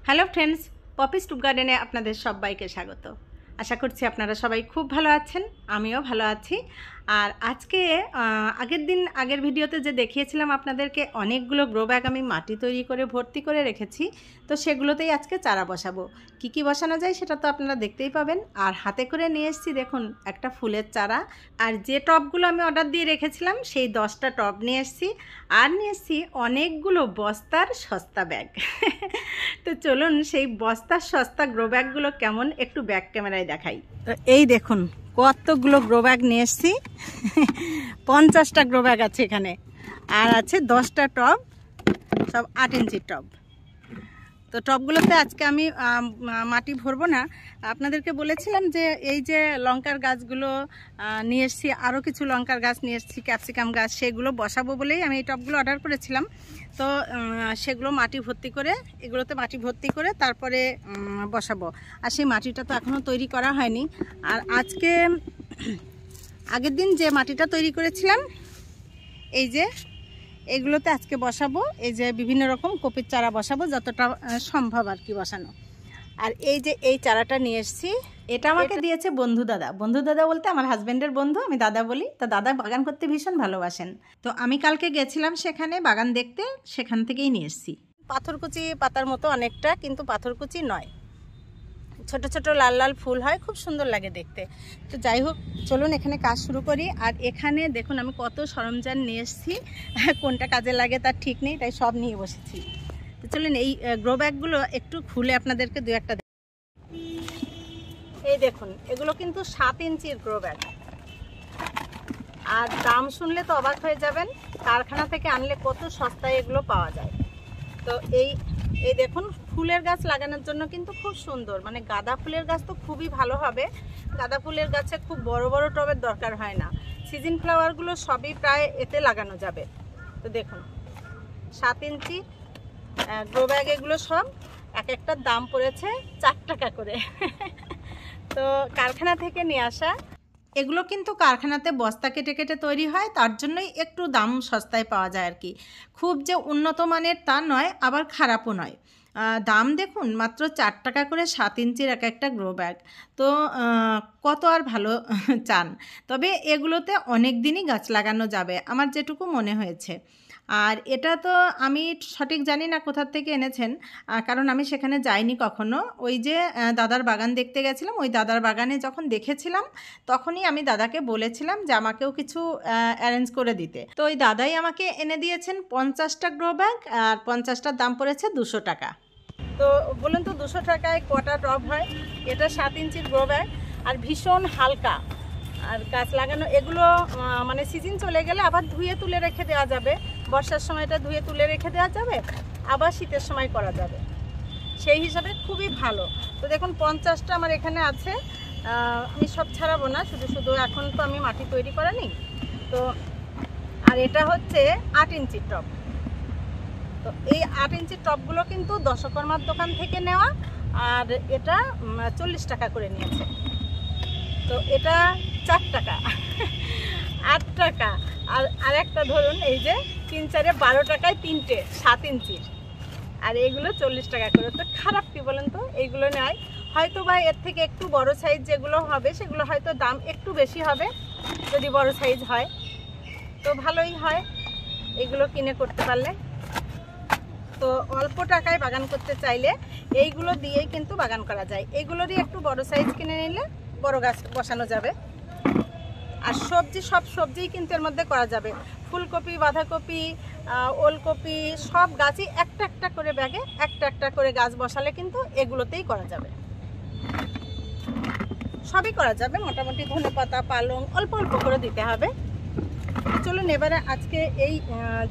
Hello friends, Poppy's টুপ গার্ডেনে আপনাদের সবাইকে স্বাগত। আশা করছি আপনারা সবাই খুব ভালো আছেন, আমিও ভালো আছি। আর আজকে আগের ভিডিওতে যে দেখিয়েছিলাম আপনাদেরকে অনেকগুলো গ্রো ব্যাগ আমি মাটি তৈরি করে ভর্তি করে রেখেছি, তো সেগুলোতেই আজকে চারা বসাবো। কি কি বসানো যায় সেটা তো আপনারা দেখতেই পাবেন। আর হাতে করে নিয়ে এসেছি দেখুন একটা ফুলের চারা, আর যে টবগুলো আমি অর্ডার দিয়ে রেখেছিলাম সেই 10টা টব নিয়ে এসেছি, আর নিয়ে এসেছি অনেকগুলো বস্তার সস্তা ব্যাগ। তো চলুন সেই বস্তার সস্তা গ্রো ব্যাগগুলো কেমন একটু ব্যাক ক্যামেরায় দেখাই। তো এই দেখুন কতগুলো গ্রো ব্যাগ নিয়ে এসেছি। 50টা গ্রো ব্যাগ আছে এখানে, আর আছে 10টা টব, সব 8 ইঞ্চির টব। তো টবগুলোতে আজকে আমি মাটি ভরবো না। আপনাদেরকে বলেছিলাম যে এই যে লঙ্কার গাছগুলো নিয়ে এসেছি, আরও কিছু লঙ্কার গাছ নিয়ে এসেছি, ক্যাপসিকাম গাছ, সেগুলো বসাবো বলেই আমি এই টবগুলো অর্ডার করেছিলাম। তো সেগুলো মাটি ভর্তি করে, এগুলোতে মাটি ভর্তি করে তারপরে বসাবো। আর সেই মাটিটা তো এখনও তৈরি করা হয়নি। আর আজকে আগের দিন যে মাটিটা তৈরি করেছিলাম এই যে এগুলোতে আজকে বসাবো। এই যে বিভিন্ন রকম কপির চারা বসাবো যতটা সম্ভব আর কি বসানো। আর এই যে এই চারাটা নিয়ে এসেছি, এটা আমাকে দিয়েছে বন্ধু দাদা। বন্ধু দাদা বলতে আমার হাজব্যান্ডের বন্ধু, আমি দাদা বলি। তা দাদা বাগান করতে ভীষণ ভালোবাসেন। তো আমি কালকে গেছিলাম সেখানে বাগান দেখতে, সেখান থেকেই নিয়ে এসেছি। পাথরকুচি পাতার মতো অনেকটা, কিন্তু পাথরকুচি নয়, ছোট ছোট লাল লাল ফুল হয়, খুব সুন্দর লাগে দেখতে। তো যাই হোক, চলুন এখানে কাজ শুরু করি। আর এখানে দেখুন আমি কত সরঞ্জাম নিয়ে এসেছি, কোনটা কাজে লাগে তার ঠিক নেই, তাই সব নিয়ে বসেছি। তো চলুন এই গ্রো ব্যাগগুলো একটু খুলে আপনাদেরকে দু একটা। এই দেখুন এগুলো কিন্তু 7 ইঞ্চির গ্রো ব্যাগ, আর দাম শুনলে তো অবাক হয়ে যাবেন। কারখানা থেকে আনলে কত সস্তায় এগুলো পাওয়া যায়। তো এই দেখুন ফুলের গাছ লাগানোর জন্য কিন্তু খুব সুন্দর, মানে গাঁদা ফুলের গাছ তো খুবই ভালো হবে। গাঁদা ফুলের গাছে খুব বড় বড় টবের দরকার হয় না, সিজন ফ্লাওয়ারগুলো সবই প্রায় এতে লাগানো যাবে। তো দেখুন 7 ইঞ্চি গ্রো ব্যাগ, এগুলো সব এক একটার দাম পড়েছে 4 টাকা করে। তো কারখানা থেকে নিয়ে আসা এগুলো কিন্তু কারখানাতে বস্তা কেটে কেটে তৈরি হয়, তার জন্যই একটু দাম সস্তায় পাওয়া যায় আর কি। খুব যে উন্নত মানের তা নয়, আবার খারাপও নয়। দাম দেখুন মাত্র 4 টাকা করে 7 ইঞ্চির এক একটা গ্রো ব্যাগ। তো কত আর ভালো চান। তবে এগুলোতে অনেক দিনই গাছ লাগানো যাবে আমার যেটুকু মনে হয়েছে। আর এটা তো আমি সঠিক জানি না কোথা থেকে এনেছেন, কারণ আমি সেখানে যাইনি কখনো। ওই যে দাদার বাগান দেখতে গেছিলাম, ওই দাদার বাগানে যখন দেখেছিলাম তখনই আমি দাদাকে বলেছিলাম যে আমাকেও কিছু অ্যারেঞ্জ করে দিতে। তো ওই দাদাই আমাকে এনে দিয়েছেন 50টা গ্রো ব্যাগ, আর 50টার দাম পড়েছে 200 টাকা। তো বলুন তো 200 টাকায় কটা টব হয়? এটা 7 ইঞ্চির গ্রো ব্যাগ, আর ভীষণ হালকা। আর গাছ লাগানো এগুলো মানে সিজন চলে গেলে আবার ধুয়ে তুলে রেখে দেওয়া যাবে। বর্ষার সময়টা ধুয়ে তুলে রেখে দেওয়া যাবে, আবার শীতের সময় করা যাবে, সেই হিসাবে খুবই ভালো। তো দেখুন 50টা আমার এখানে আছে। আমি সব ছাড়াবো না, শুধু এখন তো আমি মাটি তৈরি করা নেই। তো আর এটা হচ্ছে 8 ইঞ্চির টব। তো এই 8 ইঞ্চির টবগুলো কিন্তু দশকর্মার দোকান থেকে নেওয়া, আর এটা 40 টাকা করে নিয়েছে। তো এটা 4 টাকা, 8 টাকা। আর একটা ধরুন এই যে 3 4 12 টাকায় 3টে 7 ইঞ্চির, আর এইগুলো 40 টাকা করে। তো খারাপ কি বলেন তো? এইগুলো নেয় হয়তো বা এর থেকে একটু বড় সাইজ যেগুলো হবে সেগুলো হয়তো দাম একটু বেশি হবে, যদি বড় সাইজ হয় তো ভালোই হয় এগুলো কিনে করতে পারলে। তো অল্প টাকায় বাগান করতে চাইলে এইগুলো দিয়েই কিন্তু বাগান করা যায়। এইগুলোরই একটু বড় সাইজ কিনে নিলে বড় গাছ বসানো যাবে। আর সব সবজিই কিন্তু এর মধ্যে করা যাবে। ফুলকপি, বাঁধাকপি, ওলকপি, সব গাছই একটা একটা করে ব্যাগে একটা একটা করে গাছ বসালে কিন্তু এগুলোতেই করা যাবে, সবই করা যাবে। মোটামুটি ধনেপাতা, পালং অল্প অল্প করে দিতে হবে। চলুন এবারে আজকে এই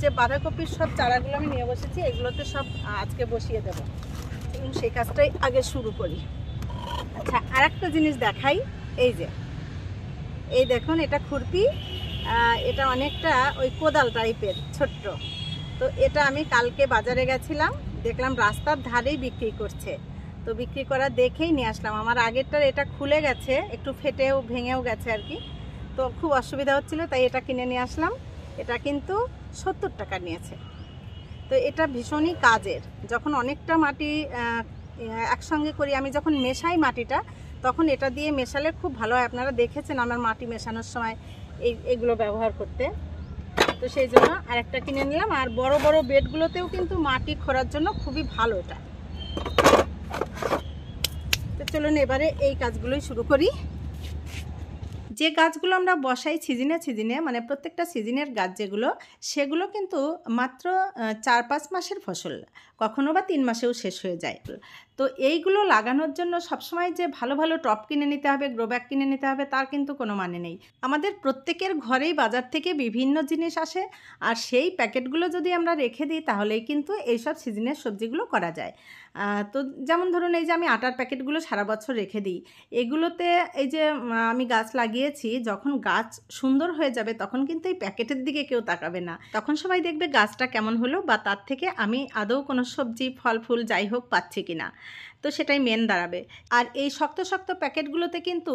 যে বাঁধাকপির সব চারাগুলো আমি নিয়ে বসেছি, এগুলোতে সব আজকে বসিয়ে দেবো। চলুন সেই কাজটাই আগে শুরু করি। আচ্ছা, আর একটা জিনিস দেখাই। এই দেখুন এটা খুরপি, এটা অনেকটা ওই কোদাল টাইপের ছোট্ট। তো এটা আমি কালকে বাজারে গেছিলাম, দেখলাম রাস্তার ধারেই বিক্রি করছে। তো বিক্রি করা দেখেই নিয়ে আসলাম। আমার আগেরটার এটা খুলে গেছে, একটু ফেটেও ভেঙেও গেছে আর কি। তো খুব অসুবিধা হচ্ছিল, তাই এটা কিনে নিয়ে আসলাম। এটা কিন্তু 70 টাকা নিয়েছে। তো এটা ভীষণই কাজের। যখন অনেকটা মাটি একসঙ্গে করি, আমি যখন মেশাই মাটিটা তখন এটা দিয়ে মেশালে খুব ভালো হয়। আপনারা দেখেছেন আমার মাটি মেশানোর সময় এইগুলো ব্যবহার করতে। তো সেই জন্য আরেকটা কিনে নিলাম। আর বড় বড় বেডগুলোতেও কিন্তু মাটি খোঁড়ার জন্য খুবই ভালো এটা। তো চলুন এবারে এই কাজগুলোই শুরু করি। যে গাছগুলো আমরা বসাই সিজনে মানে প্রত্যেকটা সিজনের গাছ যেগুলো, সেগুলো কিন্তু মাত্র 4-5 মাসের ফসল, কখনো বা 3 মাসেও শেষ হয়ে যায়। তো এইগুলো লাগানোর জন্য সবসময় যে ভালো ভালো টব কিনে নিতে হবে, গ্রো ব্যাগ কিনে নিতে হবে, তার কিন্তু কোনো মানে নেই। আমাদের প্রত্যেকের ঘরেই বাজার থেকে বিভিন্ন জিনিস আসে, আর সেই প্যাকেটগুলো যদি আমরা রেখে দিই তাহলেই কিন্তু এইসব সিজনের সবজিগুলো করা যায়। তো যেমন ধরুন এই যে আমি আটার প্যাকেটগুলো সারা বছর রেখে দিই, এগুলোতে এই যে আমি গাছ লাগিয়েছি, যখন গাছ সুন্দর হয়ে যাবে তখন কিন্তু এই প্যাকেটের দিকে কেউ তাকাবে না, তখন সবাই দেখবে গাছটা কেমন হলো বা তার থেকে আমি আদৌ কোনো সবজি ফল ফুল যাই হোক পাচ্ছি কিনা। তো সেটাই মেন দাঁড়াবে। আর এই শক্ত শক্ত প্যাকেটগুলোতে কিন্তু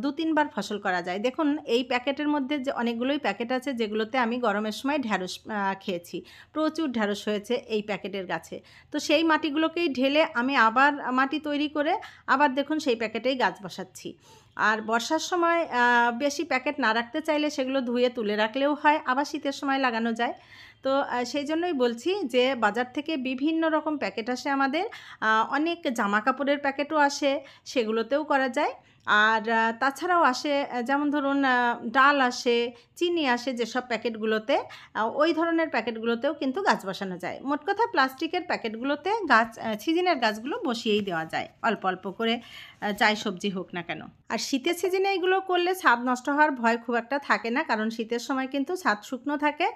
2-3 বার ফসল করা যায়। দেখুন এই প্যাকেটের মধ্যে যে অনেকগুলোই প্যাকেট আছে যেগুলোতে আমি গরমের সময় ঢ্যাঁড়স খেয়েছি, প্রচুর ঢ্যাঁড়স হয়েছে এই প্যাকেটের গাছে। তো সেই মাটিগুলোকেই ঢেলে আমি আবার মাটি তৈরি করে আবার দেখুন সেই প্যাকেটেই গাছ বসাচ্ছি। আর বর্ষার সময় বেশি প্যাকেট না রাখতে চাইলে সেগুলো ধুয়ে তুলে রাখলেও হয়, আবার শীতের সময় লাগানো যায়। তো সেই জন্যই বলছি যে বাজার থেকে বিভিন্ন রকম প্যাকেট আসে আমাদের, অনেক জামা কাপড়ের প্যাকেটও আসে, সেগুলোতেও করা যায়। আর তাছাড়াও আসে যেমন ধরুন ডাল আসে, চিনি আসে, যেসব প্যাকেটগুলোতে ওই ধরনের প্যাকেটগুলোতেও কিন্তু গাছ বসানো যায়। মোট কথা প্লাস্টিকের প্যাকেটগুলোতে গাছ সিজনের গাছগুলো বসিয়েই দেওয়া যায় অল্প অল্প করে, যাই সবজি হোক না কেন। আর শীতের সিজনে এগুলো করলে ছাদ নষ্ট হওয়ার ভয় খুব একটা থাকে না, কারণ শীতের সময় কিন্তু ছাদ শুকনো থাকে,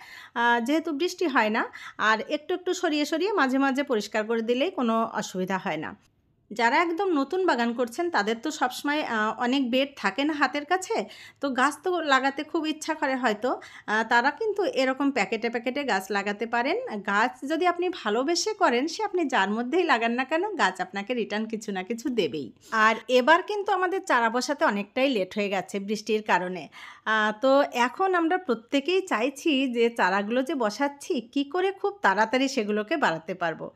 যেহেতু বৃষ্টি হয় না। আর একটু একটু সরিয়ে সরিয়ে মাঝে মাঝে পরিষ্কার করে দিলেই কোনো অসুবিধা হয় না। যারা একদম নতুন বাগান করছেন তাদের তো সবসময় অনেক বেড থাকে না হাতের কাছে, তো গাছ তো লাগাতে খুব ইচ্ছা করে হয়তো, তারা কিন্তু এরকম প্যাকেটে প্যাকেটে গাছ লাগাতে পারেন। গাছ যদি আপনি ভালোবেসে করেন, সে আপনি যার মধ্যেই লাগান না কেন, গাছ আপনাকে রিটার্ন কিছু না কিছু দেবেই। আর এবার কিন্তু আমাদের চারা বসাতে অনেকটাই লেট হয়ে গেছে বৃষ্টির কারণে। তো এখন আমরা প্রত্যেকেই চাইছি যে চারাগুলো যে বসাচ্ছি কি করে খুব তাড়াতাড়ি সেগুলোকে বাড়াতে পারবো,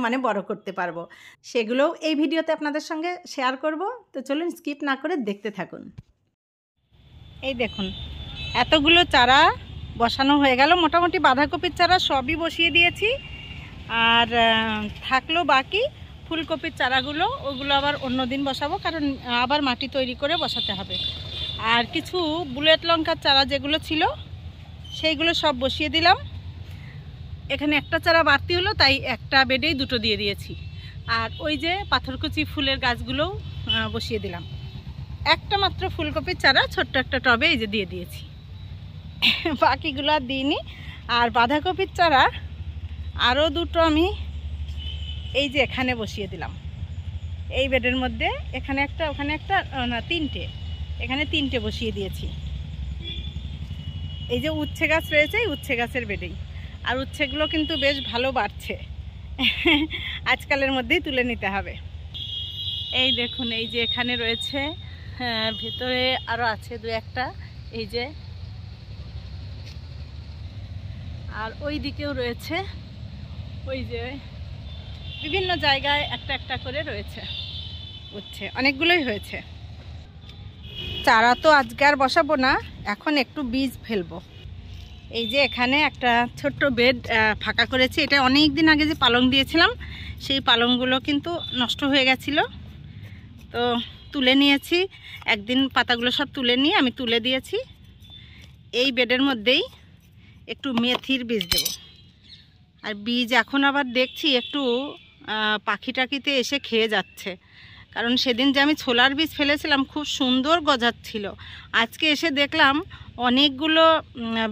মানে বড় করতে পারবো, সেগুলোও এই ভিডিওতে আপনাদের সঙ্গে শেয়ার করব। তো চলুন স্কিপ না করে দেখতে থাকুন। এই দেখুন এতগুলো চারা বসানো হয়ে গেল, মোটামুটি বাঁধাকপির চারা সবই বসিয়ে দিয়েছি। আর থাকলো বাকি ফুলকপির চারাগুলো, ওগুলো আবার অন্য দিন বসাবো, কারণ আবার মাটি তৈরি করে বসাতে হবে। আর কিছু বুলেট লঙ্কার চারা যেগুলো ছিল সেইগুলো সব বসিয়ে দিলাম। এখানে একটা চারা বাড়তি হলো, তাই একটা বেডেই দুটো দিয়ে দিয়েছি। আর ওই যে পাথরকুচি ফুলের গাছগুলোও বসিয়ে দিলাম। একটা মাত্র ফুলকপির চারা ছোট্ট একটা টবে এই যে দিয়ে দিয়েছি, বাকিগুলো আর দিইনি। আর বাঁধাকপির চারা আরও দুটো আমি এই যে এখানে বসিয়ে দিলাম, এই বেডের মধ্যে। এখানে একটা, ওখানে একটা, না তিনটে, এখানে তিনটে বসিয়ে দিয়েছি। এই যে উচ্ছে গাছ রয়েছে, এই উচ্ছে গাছের বেডেই। আর উচ্ছেগুলো কিন্তু বেশ ভালো বাড়ছে, আজকালের মধ্যেই তুলে নিতে হবে। এই দেখুন এই যে এখানে রয়েছে, ভেতরে আরও আছে দু একটা, এই যে। আর ওই দিকেও রয়েছে, ওই যে বিভিন্ন জায়গায় একটা একটা করে রয়েছে উচ্ছে, অনেকগুলোই হয়েছে। চারা তো আজকে আর বসাবো না, এখন একটু বীজ ফেলবো। এই যে এখানে একটা ছোট্ট বেড ফাঁকা করেছি, এটা অনেক দিন আগে যে পালং দিয়েছিলাম সেই পালংগুলো কিন্তু নষ্ট হয়ে গেছিলো, তো তুলে নিয়েছি। একদিন পাতাগুলো সব তুলে নিয়ে আমি তুলে দিয়েছি। এই বেডের মধ্যেই একটু মেথির বীজ দেব। আর বীজ এখন আবার দেখছি একটু পাখি টাকিতে এসে খেয়ে যাচ্ছে, কারণ সেদিন যে আমি ছোলার বীজ ফেলেছিলাম খুব সুন্দর গজাচ্ছিল, আজকে এসে দেখলাম অনেকগুলো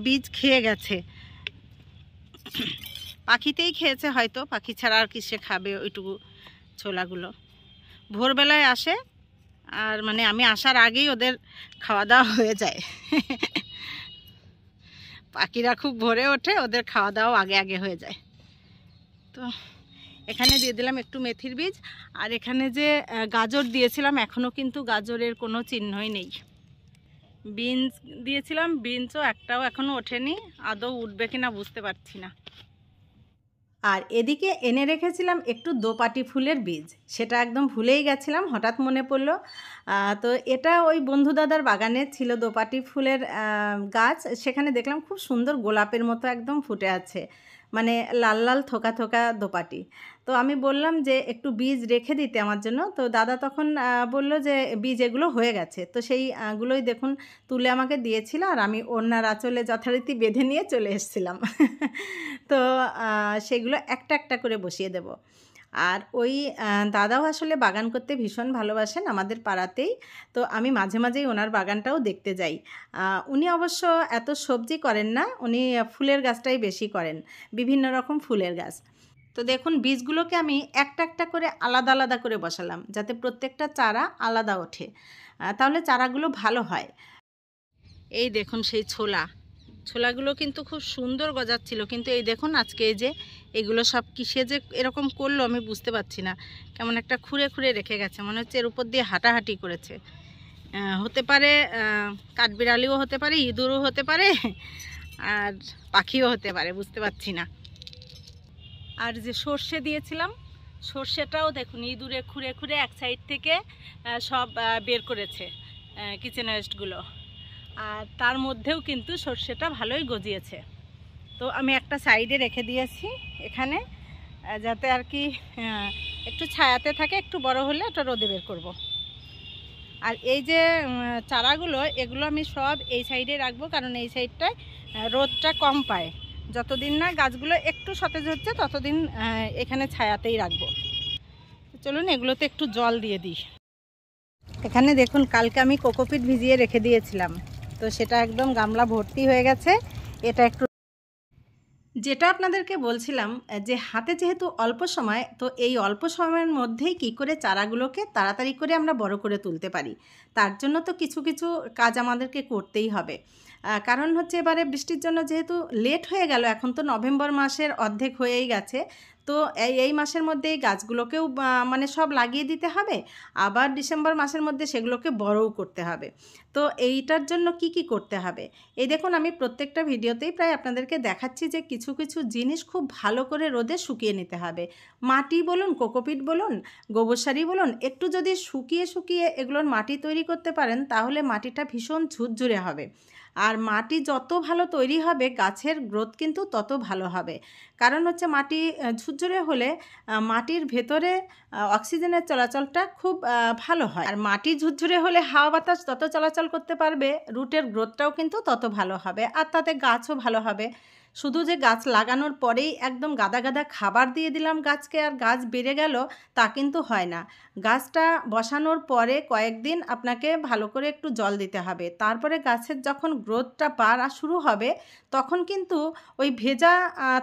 বীজ খেয়ে গেছে। পাখিতেই খেয়েছে হয়তো, পাখি ছাড়া আর কিসে খাবে ওইটুকু ছোলাগুলো। ভোরবেলায় আসে, আর মানে আমি আসার আগেই ওদের খাওয়া দাওয়া হয়ে যায়। পাখিরা খুব ভোরে ওঠে, ওদের খাওয়া দাওয়া আগে আগে হয়ে যায়। তো এখানে দিয়ে দিলাম একটু মেথির বীজ। আর এখানে যে গাজর দিয়েছিলাম, এখনও কিন্তু গাজরের কোনো চিহ্নই নেই। বিনস দিয়েছিলাম, বিনসও একটাও এখনও ওঠেনি, আদৌ উঠবে কিনা বুঝতে পারছি না। আর এদিকে এনে রেখেছিলাম একটু দোপাটি ফুলের বীজ, সেটা একদম ভুলেই গেছিলাম, হঠাৎ মনে পড়লো। তো এটা ওই বন্ধু দাদার বাগানে ছিল দোপাটি ফুলের গাছ, সেখানে দেখলাম খুব সুন্দর গোলাপের মতো একদম ফুটে আছে, মানে লাল লাল থোকা থোকা দোপাটি। তো আমি বললাম যে একটু বীজ রেখে দিতে আমার জন্য। তো দাদা তখন বলল যে বীজ এগুলো হয়ে গেছে। তো সেইগুলোই দেখুন তুলে আমাকে দিয়েছিল, আর আমি ওড়নার আঁচলে যথারীতি বেঁধে নিয়ে চলে এসেছিলাম। তো সেগুলো একটা একটা করে বসিয়ে দেব। আর ওই দাদাও আসলে বাগান করতে ভীষণ ভালোবাসেন আমাদের পাড়াতেই, তো আমি মাঝে মাঝেই ওনার বাগানটাও দেখতে যাই। উনি অবশ্য এত সবজি করেন না, উনি ফুলের গাছটাই বেশি করেন, বিভিন্ন রকম ফুলের গাছ। তো দেখুন বীজগুলোকে আমি একটা একটা করে আলাদা আলাদা করে বসালাম, যাতে প্রত্যেকটা চারা আলাদা ওঠে, তাহলে চারাগুলো ভালো হয়। এই দেখুন সেই ছোলাগুলো কিন্তু খুব সুন্দর গজাচ্ছিল, কিন্তু এই দেখুন আজকে এই যে এগুলো সব কিসে যে এরকম করলো আমি বুঝতে পারছি না, কেমন একটা খুঁড়ে খুঁড়ে রেখে গেছে, মনে হচ্ছে এর উপর দিয়ে হাঁটাহাঁটি করেছে। হতে পারে কাঠবিড়ালিও হতে পারে, ইঁদুরও হতে পারে, আর পাখিও হতে পারে, বুঝতে পারছি না। আর যে সর্ষে দিয়েছিলাম, সর্ষেটাও দেখুন ইঁদুরে খুঁড়ে খুঁড়ে এক সাইড থেকে সব বের করেছে কিচেন ওয়েস্টগুলো, আর তার মধ্যেও কিন্তু সর্ষেটা ভালোই গজিয়েছে। তো আমি একটা সাইডে রেখে দিয়েছি এখানে, যাতে আর কি একটু ছায়াতে থাকে, একটু বড় হলে ওটা রোদে বের করব। আর এই যে চারাগুলো, এগুলো আমি সব এই সাইডে রাখবো, কারণ এই সাইডটায় রোদটা কম পায়। যতদিন না গাছগুলো একটু সতেজ হচ্ছে ততদিন এখানে ছায়াতেই রাখবো। চলুন এগুলোতে একটু জল দিয়ে দিই। এখানে দেখুন কালকে আমি কোকোপিট ভিজিয়ে রেখে দিয়েছিলাম, তো সেটা একদম গামলা ভর্তি হয়ে গেছে। এটা একটু, যেটা আপনাদেরকে বলছিলাম যে হাতে যেহেতু অল্প সময়, তো এই অল্প সময়ের মধ্যেই কি করে চারাগুলোকে তাড়াতাড়ি করে আমরা বড় করে তুলতে পারি, তার জন্য তো কিছু কিছু কাজ আমাদেরকে করতেই হবে। কারণ হচ্ছে এবারে বৃষ্টির জন্য যেহেতু লেট হয়ে গেল, এখন তো নভেম্বর মাসের অর্ধেক হয়েই গেছে, তো এই মাসের মধ্যে এই গাছগুলোকেও মানে সব লাগিয়ে দিতে হবে, আবার ডিসেম্বর মাসের মধ্যে সেগুলোকে বড়ও করতে হবে। তো এইটার জন্য কি কি করতে হবে, এই দেখুন আমি প্রত্যেকটা ভিডিওতেই প্রায় আপনাদেরকে দেখাচ্ছি যে কিছু কিছু জিনিস খুব ভালো করে রোদে শুকিয়ে নিতে হবে। মাটি বলুন, কোকোপিট বলুন, গোবর সারি বলুন, একটু যদি শুকিয়ে শুকিয়ে এগুলোর মাটি তৈরি করতে পারেন, তাহলে মাটিটা ভীষণ ঝুরঝুরে হবে। আর মাটি যত ভালো তৈরি হবে, গাছের গ্রোথ কিন্তু তত ভালো হবে। কারণ হচ্ছে মাটি ঝুরঝুরে হলে মাটির ভেতরে অক্সিজেনের চলাচলটা খুব ভালো হয়, আর মাটি ঝুরঝুরে হলে হাওয়া বাতাস তত চলাচল করতে পারবে, রুটের গ্রোথটাও কিন্তু তত ভালো হবে, আর তাতে গাছও ভালো হবে। শুধু যে গাছ লাগানোর পরেই একদম গাদা গাদা খাবার দিয়ে দিলাম গাছকে আর গাছ বেড়ে গেল, তা কিন্তু হয় না। গাছটা বসানোর পরে কয়েকদিন আপনাকে ভালো করে একটু জল দিতে হবে, তারপরে গাছের যখন গ্রোথটা বাড়া শুরু হবে, তখন কিন্তু ওই ভেজা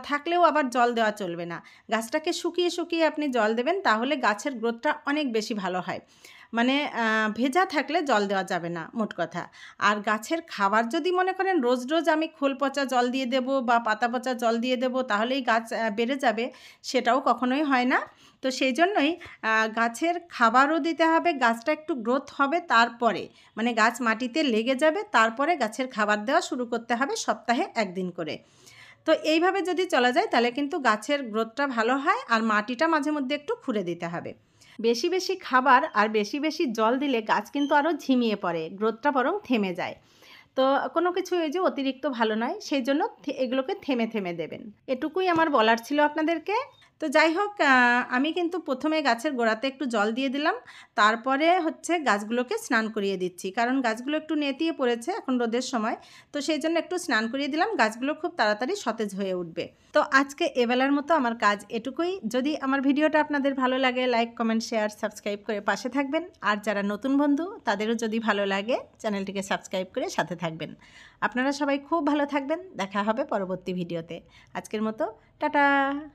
থাকলেও আবার জল দেওয়া চলবে না। গাছটাকে শুকিয়ে শুকিয়ে আপনি জল দেবেন, তাহলে গাছের গ্রোথটা অনেক বেশি ভালো হয়। মানে ভেজা থাকলে জল দেওয়া যাবে না, মোট কথা। আর গাছের খাবার যদি মনে করেন রোজ রোজ আমি খোল পচা জল দিয়ে দেব বা পাতা পচা জল দিয়ে দেব, তাহলেই গাছ বেড়ে যাবে, সেটাও কখনোই হয় না। তো সেই জন্যই গাছের খাবারও দিতে হবে, গাছটা একটু গ্রোথ হবে তারপরে, মানে গাছ মাটিতে লেগে যাবে, তারপরে গাছের খাবার দেওয়া শুরু করতে হবে সপ্তাহে একদিন করে। তো এইভাবে যদি চলা যায়, তাহলে কিন্তু গাছের গ্রোথটা ভালো হয়। আর মাটিটা মাঝে মধ্যে একটু খুঁড়ে দিতে হবে। বেশি বেশি খাবার আর বেশি বেশি জল দিলে গাছ কিন্তু আরও ঝিমিয়ে পড়ে, গ্রোথটা বরং থেমে যায়। তো কোনো কিছু এই যে অতিরিক্ত ভালো নয়, সেই জন্য এগুলোকে থেমে থেমে দেবেন। এটুকুই আমার বলার ছিল আপনাদেরকে। তো যাই হোক, আমি কিন্তু প্রথমে গাছের গোড়াতে একটু জল দিয়ে দিলাম, তারপরে হচ্ছে গাছগুলোকে স্নান করিয়ে দিচ্ছি, কারণ গাছগুলো একটু নেতিয়ে পড়েছে এখন রোদের সময়, তো সেই জন্য একটু স্নান করিয়ে দিলাম, গাছগুলো খুব তাড়াতাড়ি সতেজ হয়ে উঠবে। তো আজকে এবেলার মতো আমার কাজ এটুকুই। যদি আমার ভিডিওটা আপনাদের ভালো লাগে, লাইক কমেন্ট শেয়ার সাবস্ক্রাইব করে পাশে থাকবেন, আর যারা নতুন বন্ধু তাদেরও যদি ভালো লাগে চ্যানেলটিকে সাবস্ক্রাইব করে সাথে থাকবেন। আপনারা সবাই খুব ভালো থাকবেন, দেখা হবে পরবর্তী ভিডিওতে। আজকের মতো টাটা।